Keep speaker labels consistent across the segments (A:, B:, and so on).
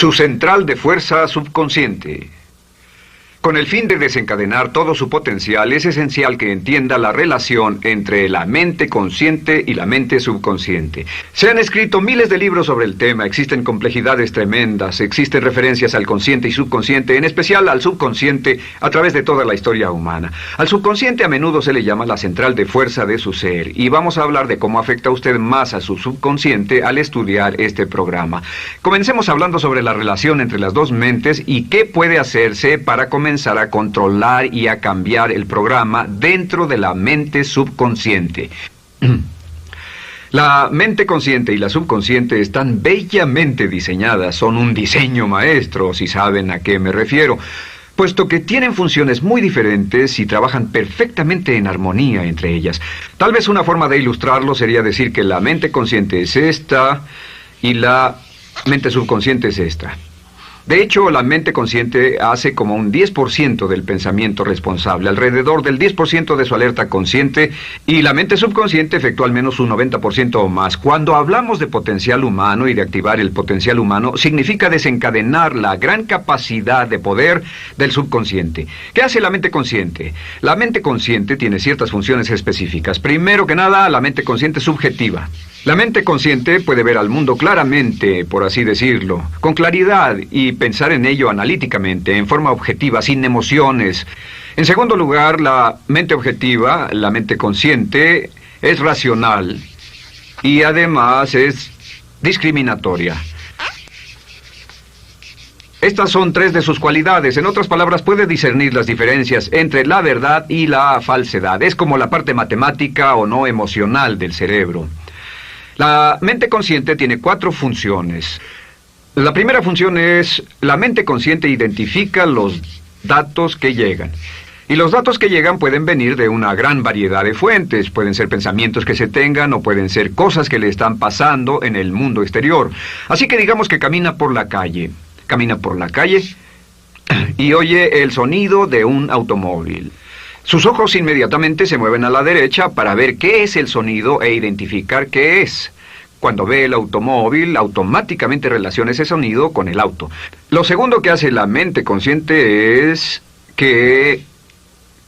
A: Su central de fuerza subconsciente. Con el fin de desencadenar todo su potencial, es esencial que entienda la relación entre la mente consciente y la mente subconsciente. Se han escrito miles de libros sobre el tema, existen complejidades tremendas, existen referencias al consciente y subconsciente, en especial al subconsciente, a través de toda la historia humana. Al subconsciente a menudo se le llama la central de fuerza de su ser, y vamos a hablar de cómo afecta a usted más a su subconsciente al estudiar este programa. Comencemos hablando sobre la relación entre las dos mentes y qué puede hacerse para comenzar a controlar y a cambiar el programa dentro de la mente subconsciente. La mente consciente y la subconsciente están bellamente diseñadas, son un diseño maestro, si saben a qué me refiero, puesto que tienen funciones muy diferentes y trabajan perfectamente en armonía entre ellas. Tal vez una forma de ilustrarlo sería decir que la mente consciente es esta y la mente subconsciente es esta. De hecho, la mente consciente hace como un 10% del pensamiento responsable, alrededor del 10% de su alerta consciente, y la mente subconsciente efectúa al menos un 90% o más. Cuando hablamos de potencial humano y de activar el potencial humano, significa desencadenar la gran capacidad de poder del subconsciente. ¿Qué hace la mente consciente? La mente consciente tiene ciertas funciones específicas. Primero que nada, la mente consciente subjetiva. La mente consciente puede ver al mundo claramente, por así decirlo, con claridad y pensar en ello analíticamente, en forma objetiva, sin emociones. En segundo lugar, la mente objetiva, la mente consciente, es racional y además es discriminatoria. Estas son tres de sus cualidades. En otras palabras, puede discernir las diferencias entre la verdad y la falsedad. Es como la parte matemática o no emocional del cerebro. La mente consciente tiene 4 funciones. La primera función es, la mente consciente identifica los datos que llegan. Y los datos que llegan pueden venir de una gran variedad de fuentes. Pueden ser pensamientos que se tengan o pueden ser cosas que le están pasando en el mundo exterior. Así que digamos que camina por la calle. Camina por la calle y oye el sonido de un automóvil. Sus ojos inmediatamente se mueven a la derecha para ver qué es el sonido e identificar qué es. Cuando ve el automóvil, automáticamente relaciona ese sonido con el auto. Lo segundo que hace la mente consciente es que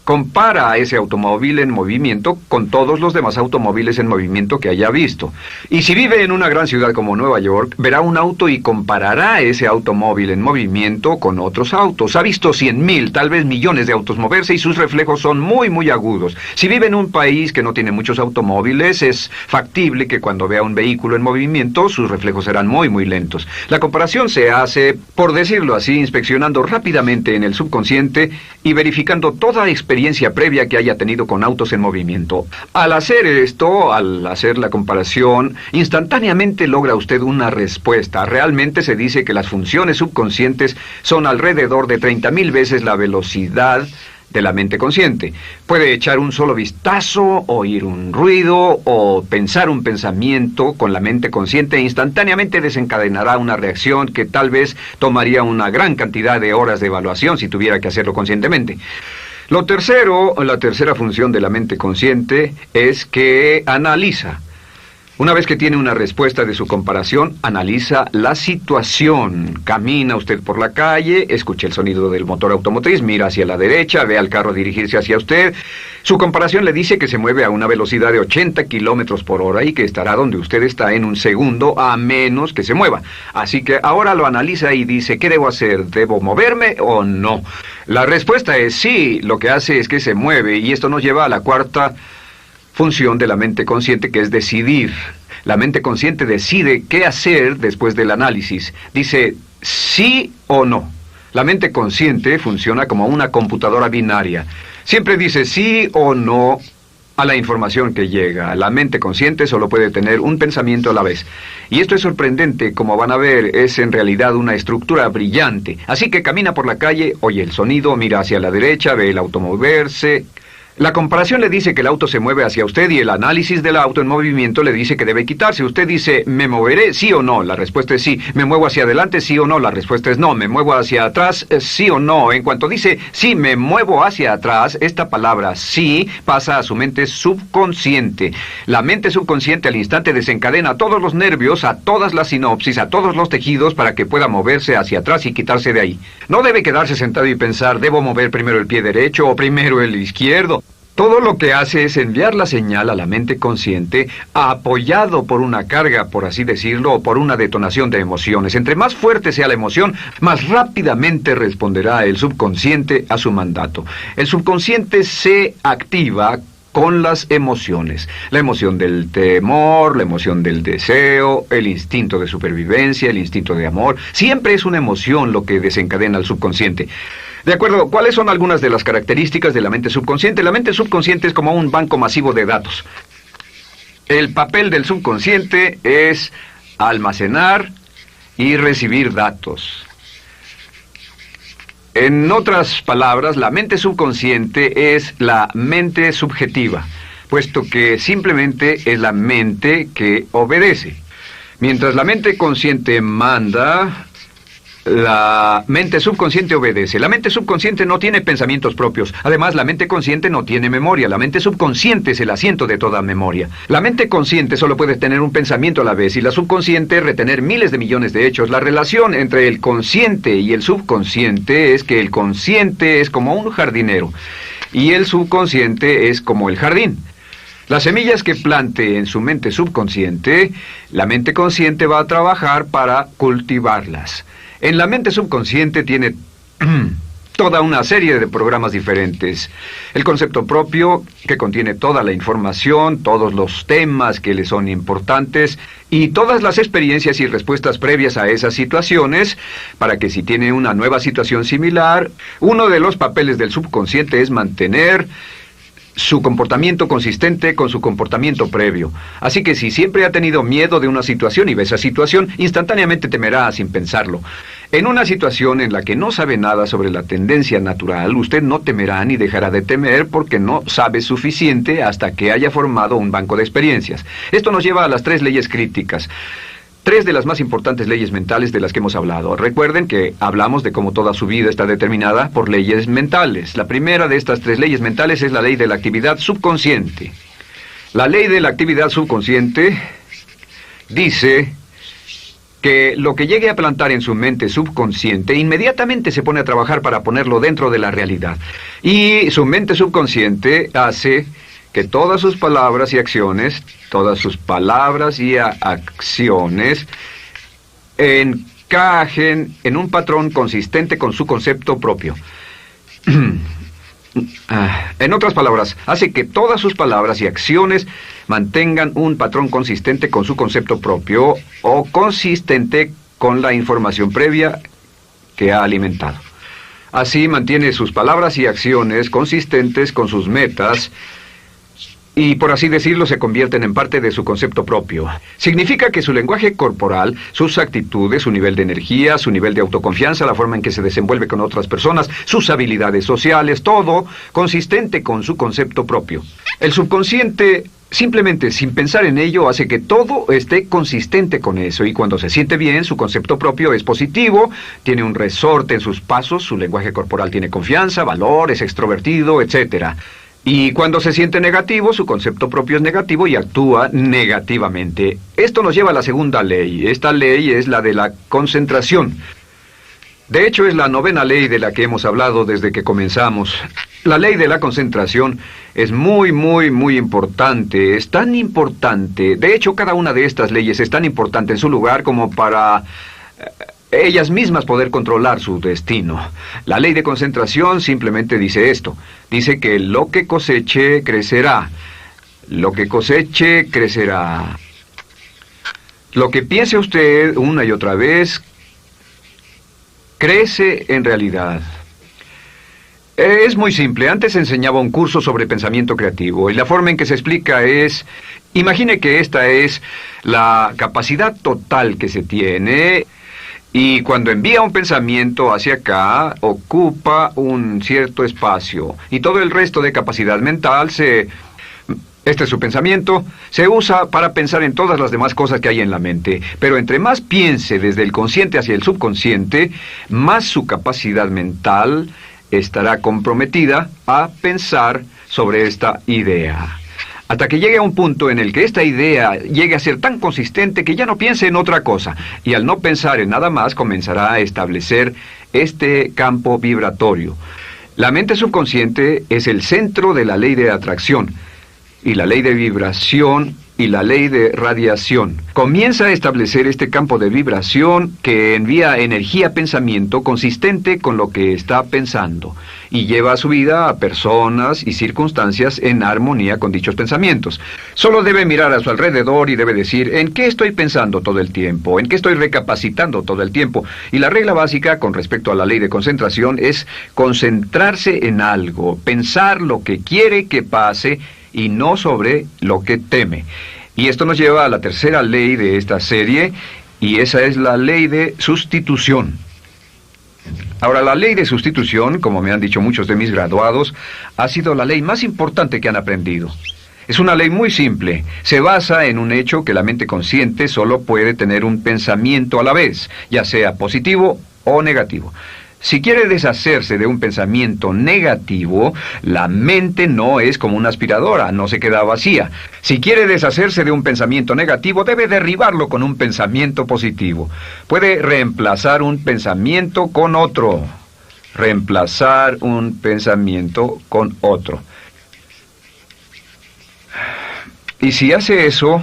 A: compara a ese automóvil en movimiento con todos los demás automóviles en movimiento que haya visto. Y si vive en una gran ciudad como Nueva York, verá un auto y comparará ese automóvil en movimiento con otros autos. Ha visto 100,000, tal vez millones de autos moverse y sus reflejos son muy, muy agudos. Si vive en un país que no tiene muchos automóviles, es factible que cuando vea un vehículo en movimiento, sus reflejos serán muy, muy lentos. La comparación se hace, por decirlo así, inspeccionando rápidamente en el subconsciente y verificando toda experiencia previa que haya tenido con autos en movimiento. Al hacer esto, al hacer la comparación, instantáneamente logra usted una respuesta. Realmente se dice que las funciones subconscientes son alrededor de 30,000 veces la velocidad de la mente consciente. Puede echar un solo vistazo, oír un ruido o pensar un pensamiento con la mente consciente e instantáneamente desencadenará una reacción que tal vez tomaría una gran cantidad de horas de evaluación si tuviera que hacerlo conscientemente. La tercera función de la mente consciente es que analiza. Una vez que tiene una respuesta de su comparación, analiza la situación. Camina usted por la calle, escucha el sonido del motor automotriz, mira hacia la derecha, ve al carro dirigirse hacia usted. Su comparación le dice que se mueve a una velocidad de 80 kilómetros por hora y que estará donde usted está en un segundo, a menos que se mueva. Así que ahora lo analiza y dice, ¿qué debo hacer? ¿Debo moverme o no? La respuesta es sí. Lo que hace es que se mueve, y esto nos lleva a la cuarta función de la mente consciente, que es decidir. La mente consciente decide qué hacer después del análisis. Dice sí o no. La mente consciente funciona como una computadora binaria. Siempre dice sí o no a la información que llega. La mente consciente solo puede tener un pensamiento a la vez. Y esto es sorprendente, como van a ver, es en realidad una estructura brillante. Así que camina por la calle, oye el sonido, mira hacia la derecha, ve el auto moverse, La comparación le dice que el auto se mueve hacia usted y el análisis del auto en movimiento le dice que debe quitarse. Usted dice, ¿me moveré? ¿Sí o no? La respuesta es sí. ¿Me muevo hacia adelante? ¿Sí o no? La respuesta es no. ¿Me muevo hacia atrás? ¿Sí o no? En cuanto dice, sí, me muevo hacia atrás, esta palabra sí pasa a su mente subconsciente. La mente subconsciente al instante desencadena todos los nervios, a todas las sinapsis, a todos los tejidos para que pueda moverse hacia atrás y quitarse de ahí. No debe quedarse sentado y pensar, ¿debo mover primero el pie derecho o primero el izquierdo? Todo lo que hace es enviar la señal a la mente consciente, apoyado por una carga, por así decirlo, o por una detonación de emociones. Entre más fuerte sea la emoción, más rápidamente responderá el subconsciente a su mandato. El subconsciente se activa con las emociones. La emoción del temor, la emoción del deseo, el instinto de supervivencia, el instinto de amor. Siempre es una emoción lo que desencadena al subconsciente. De acuerdo, ¿cuáles son algunas de las características de la mente subconsciente? La mente subconsciente es como un banco masivo de datos. El papel del subconsciente es almacenar y recibir datos. En otras palabras, la mente subconsciente es la mente subjetiva, puesto que simplemente es la mente que obedece. Mientras la mente consciente manda, la mente subconsciente obedece. La mente subconsciente no tiene pensamientos propios. Además, la mente consciente no tiene memoria. La mente subconsciente es el asiento de toda memoria. La mente consciente solo puede tener un pensamiento a la vez y la subconsciente retener miles de millones de hechos. La relación entre el consciente y el subconsciente es que el consciente es como un jardinero y el subconsciente es como el jardín. Las semillas que plante en su mente subconsciente, la mente consciente va a trabajar para cultivarlas. En la mente subconsciente tiene toda una serie de programas diferentes. El concepto propio, que contiene toda la información, todos los temas que le son importantes y todas las experiencias y respuestas previas a esas situaciones, para que si tiene una nueva situación similar, uno de los papeles del subconsciente es mantener su comportamiento consistente con su comportamiento previo. Así que si siempre ha tenido miedo de una situación y ve esa situación, instantáneamente temerá sin pensarlo. En una situación en la que no sabe nada sobre la tendencia natural, usted no temerá ni dejará de temer porque no sabe suficiente hasta que haya formado un banco de experiencias. Esto nos lleva a las 3 leyes críticas. 3 de las más importantes leyes mentales de las que hemos hablado. Recuerden que hablamos de cómo toda su vida está determinada por leyes mentales. La primera de estas 3 leyes mentales es la ley de la actividad subconsciente. La ley de la actividad subconsciente dice que lo que llegue a plantar en su mente subconsciente inmediatamente se pone a trabajar para ponerlo dentro de la realidad. Y su mente subconsciente hace que todas sus palabras y acciones encajen en un patrón consistente con su concepto propio. En otras palabras, hace que todas sus palabras y acciones mantengan un patrón consistente con su concepto propio o consistente con la información previa que ha alimentado. Así mantiene sus palabras y acciones consistentes con sus metas y, por así decirlo, se convierten en parte de su concepto propio. Significa que su lenguaje corporal, sus actitudes, su nivel de energía, su nivel de autoconfianza, la forma en que se desenvuelve con otras personas, sus habilidades sociales, todo consistente con su concepto propio. El subconsciente, simplemente sin pensar en ello, hace que todo esté consistente con eso, y cuando se siente bien, su concepto propio es positivo, tiene un resorte en sus pasos, su lenguaje corporal tiene confianza, valor, es extrovertido, etc. Y cuando se siente negativo, su concepto propio es negativo y actúa negativamente. Esto nos lleva a la segunda ley. Esta ley es la de la concentración. De hecho, es la 9ª ley de la que hemos hablado desde que comenzamos. La ley de la concentración es muy importante. Es tan importante. De hecho, cada una de estas leyes es tan importante en su lugar como para ellas mismas poder controlar su destino. La ley de concentración simplemente dice esto. Dice que lo que coseche, crecerá. Lo que coseche, crecerá. Lo que piense usted una y otra vez, crece en realidad. Es muy simple. Antes enseñaba un curso sobre pensamiento creativo y la forma en que se explica es: imagine que esta es la capacidad total que se tiene Y cuando envía un pensamiento hacia acá, ocupa un cierto espacio. Y todo el resto de capacidad mental este es su pensamiento, se usa para pensar en todas las demás cosas que hay en la mente. Pero entre más piense desde el consciente hacia el subconsciente, más su capacidad mental estará comprometida a pensar sobre esta idea. Hasta que llegue a un punto en el que esta idea llegue a ser tan consistente que ya no piense en otra cosa. Y al no pensar en nada más, comenzará a establecer este campo vibratorio. La mente subconsciente es el centro de la ley de atracción, y la ley de vibración y la ley de radiación. Comienza a establecer este campo de vibración que envía energía-pensamiento consistente con lo que está pensando y lleva a su vida a personas y circunstancias en armonía con dichos pensamientos. Solo debe mirar a su alrededor y debe decir, ¿en qué estoy pensando todo el tiempo? ¿En qué estoy recapacitando todo el tiempo? Y la regla básica con respecto a la ley de concentración es concentrarse en algo, pensar lo que quiere que pase y no sobre lo que teme. Y esto nos lleva a la tercera ley de esta serie, y esa es la ley de sustitución. Ahora, la ley de sustitución, como me han dicho muchos de mis graduados, ha sido la ley más importante que han aprendido. Es una ley muy simple. Se basa en un hecho que la mente consciente solo puede tener un pensamiento a la vez, ya sea positivo o negativo. Si quiere deshacerse de un pensamiento negativo, la mente no es como una aspiradora, no se queda vacía. Si quiere deshacerse de un pensamiento negativo, debe derribarlo con un pensamiento positivo. Puede reemplazar un pensamiento con otro. Reemplazar un pensamiento con otro. Y si hace eso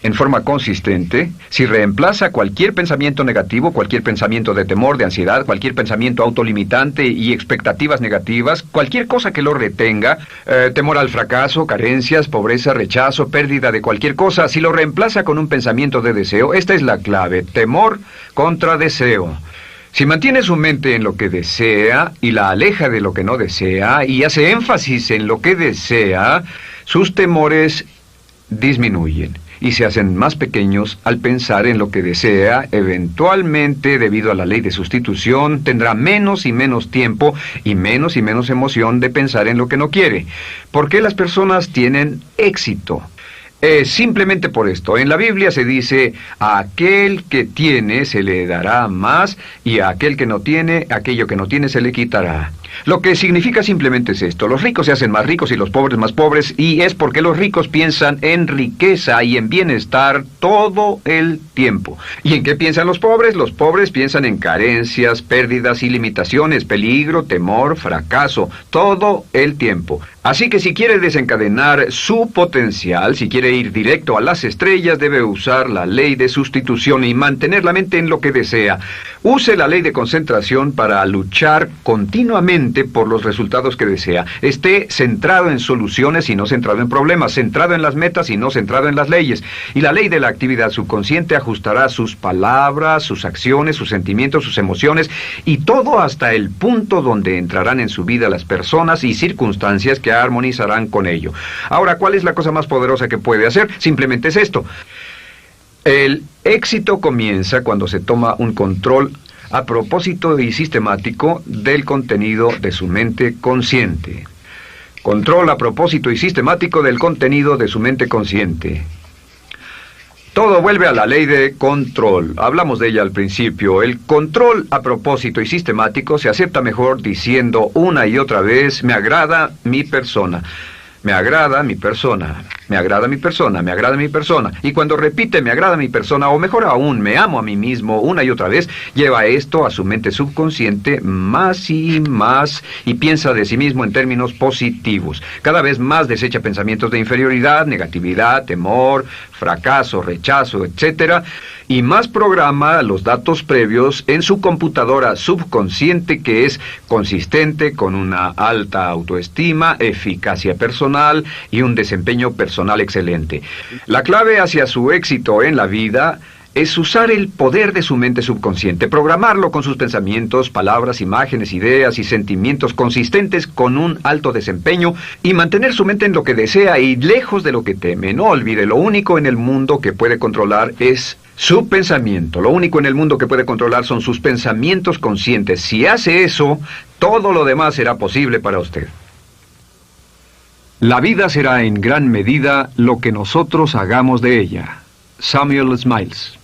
A: en forma consistente, si reemplaza cualquier pensamiento negativo, cualquier pensamiento de temor, de ansiedad, cualquier pensamiento autolimitante y expectativas negativas, cualquier cosa que lo retenga, temor al fracaso, carencias, pobreza, rechazo, pérdida de cualquier cosa, si lo reemplaza con un pensamiento de deseo, esta es la clave: temor contra deseo. Si mantiene su mente en lo que desea y la aleja de lo que no desea y hace énfasis en lo que desea, sus temores disminuyen y se hacen más pequeños al pensar en lo que desea. Eventualmente, debido a la ley de sustitución, tendrá menos y menos tiempo y menos emoción de pensar en lo que no quiere. ¿Por qué las personas tienen éxito? Simplemente por esto. En la Biblia se dice, a aquel que tiene se le dará más, y a aquel que no tiene, aquello que no tiene se le quitará. Lo que significa simplemente es esto: los ricos se hacen más ricos y los pobres más pobres, y es porque los ricos piensan en riqueza y en bienestar todo el tiempo. ¿Y en qué piensan los pobres? Los pobres piensan en carencias, pérdidas y limitaciones, peligro, temor, fracaso, todo el tiempo. Así que si quiere desencadenar su potencial, si quiere ir directo a las estrellas, debe usar la ley de sustitución y mantener la mente en lo que desea. Use la ley de concentración para luchar continuamente por los resultados que desea. Esté centrado en soluciones y no centrado en problemas, centrado en las metas y no centrado en las leyes. Y la ley de la actividad subconsciente ajustará sus palabras, sus acciones, sus sentimientos, sus emociones y todo hasta el punto donde entrarán en su vida las personas y circunstancias que armonizarán con ello. Ahora, ¿cuál es la cosa más poderosa que puede hacer? Simplemente es esto. El éxito comienza cuando se toma un control a propósito y sistemático del contenido de su mente consciente. Control a propósito y sistemático del contenido de su mente consciente. Todo vuelve a la ley de control. Hablamos de ella al principio. El control a propósito y sistemático se acepta mejor diciendo una y otra vez: me agrada mi persona. Me agrada mi persona, me agrada mi persona, me agrada mi persona. Y cuando repite me agrada mi persona, o mejor aún, me amo a mí mismo una y otra vez, lleva esto a su mente subconsciente más y más y piensa de sí mismo en términos positivos. Cada vez más desecha pensamientos de inferioridad, negatividad, temor, fracaso, rechazo, etc. Y más programa los datos previos en su computadora subconsciente, que es consistente con una alta autoestima, eficacia personal y un desempeño personal excelente. La clave hacia su éxito en la vida es usar el poder de su mente subconsciente, programarlo con sus pensamientos, palabras, imágenes, ideas y sentimientos consistentes con un alto desempeño y mantener su mente en lo que desea y lejos de lo que teme. No olvide, lo único en el mundo que puede controlar es su pensamiento. Lo único en el mundo que puede controlar son sus pensamientos conscientes. Si hace eso, todo lo demás será posible para usted. La vida será en gran medida lo que nosotros hagamos de ella. Samuel Smiles.